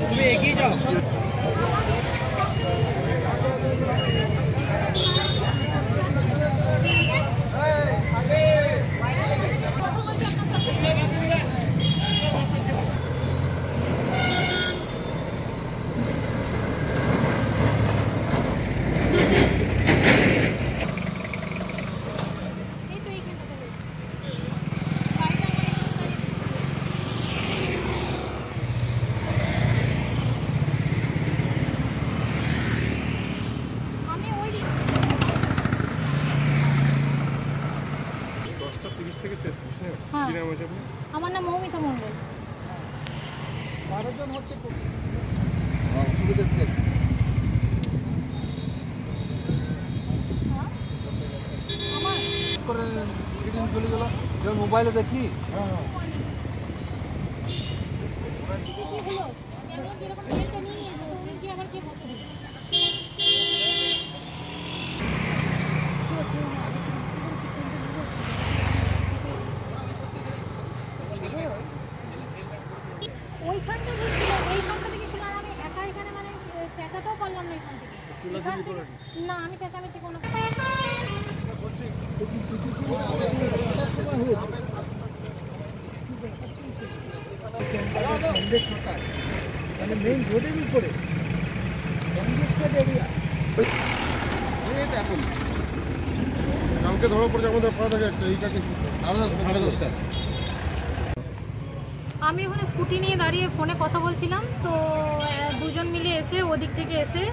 তুমি এগিয়ে যাও। আমার নাম মৌমিতা মণ্ডল। মোবাইলে দেখি ওইখানটা ঢুকছিল, এইখানটা থেকে ছিল, আমি একা এখানে মানে চেঁচাতেও পারলাম না এখান থেকে। না আমি চেঁচামেচি কোনো মানে মেইন রোডের উপরে এখন কালকে ধরা পড়ছে আমাদের পাড়া থেকে একটা এইটাকে 10:30 আমি ওখানে স্কুটি নিয়ে দাঁড়িয়ে ফোনে কথা বলছিলাম, তো দুজন মিলে এসে ওদিক থেকে এসে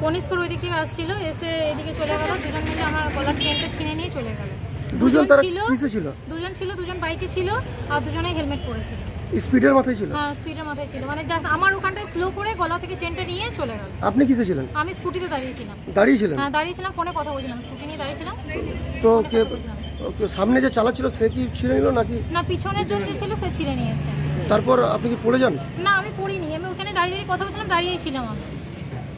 কনিষ্কর ওই দিক থেকে আসছিল, এসে এদিকে চলে গেল। দুজন মিলে আমার গলার চেনটা ছিনে নিয়ে চলে গেল। দুজন ছিল, দুজন বাইকে ছিল, আর দুজনেই হেলমেট পরেছিল। স্পিডের মাথায় ছিল? হ্যাঁ স্পিডের মাথায় ছিল, মানে জাস্ট আমার ওখানটায় স্লো করে গলা থেকে চেনটা নিয়ে চলে গেল। আপনি কিসে ছিলেন? আমি স্কুটিতে দাঁড়িয়েছিলাম। হ্যাঁ দাঁড়িয়েছিলাম, ফোনে কথা বলছিলাম, স্কুটি নিয়ে দাঁড়িয়েছিলাম। তো সামনে যে চালাচ্ছিল সে কি ছিঁড়ে নিল নাকি? না, পিছনের জন যে ছিল সে ছিঁড়ে নিয়েছে। তারপর আপনি কি পড়ে যান? না আমি পড়িনি, আমি ওখানে দাঁড়িয়ে কথা বলছিলাম, দাঁড়িয়েই ছিলাম আমি।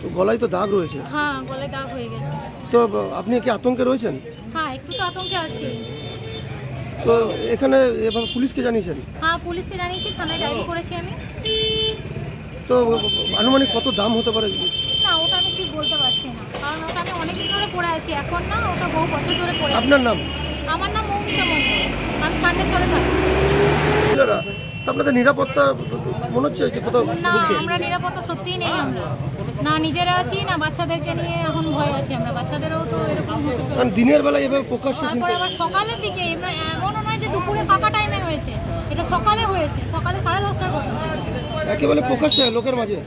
তো গলায় তো দাগ রয়েছে? হ্যাঁ গলায় দাগ হয়ে গেছে। তো আপনি কি আতঙ্কে রয়েছেন? হ্যাঁ একটু তো আতঙ্কে আছি। তো এখানে এভাবে পুলিশকে জানিয়েছেন? হ্যাঁ পুলিশকে জানিয়েছি, থানায় ডায়েরি করেছি আমি। তো আনুমানিক কত দাম হতে পারে? না ওটা আমি ঠিক বলতে পারছি না, কারণ ওটা আমি অনেকদিন ধরে পড়ে আছি, এখন না, ওটা বহু বছর ধরে পড়ে। আপনার নাম? আমার নাম মৌমিতা মণ্ডল, আমি খান্ডেশ্বরে থাকি। আপনাদের নিরাপত্তা মনে হচ্ছে যে কোথাও? না আমরা নিরাপত্তা সত্যিই নেই, আমরা না নিজেরা আছি না বাচ্চাদেরকে নিয়ে এখন ভয় আছি আমরা। বাচ্চাদেরও তো এরকম হতে পারে। দিনের বেলায় এভাবে প্রকাশ্যে তারপরে আবার সকালের দিকে, এমনও নয় যে দুপুরে ফাঁকা টাইমে হয়েছে, এটা সকালে হয়েছে, সকালে 10:30টার কথা, একেবারে প্রকাশ্যে লোকের মাঝে।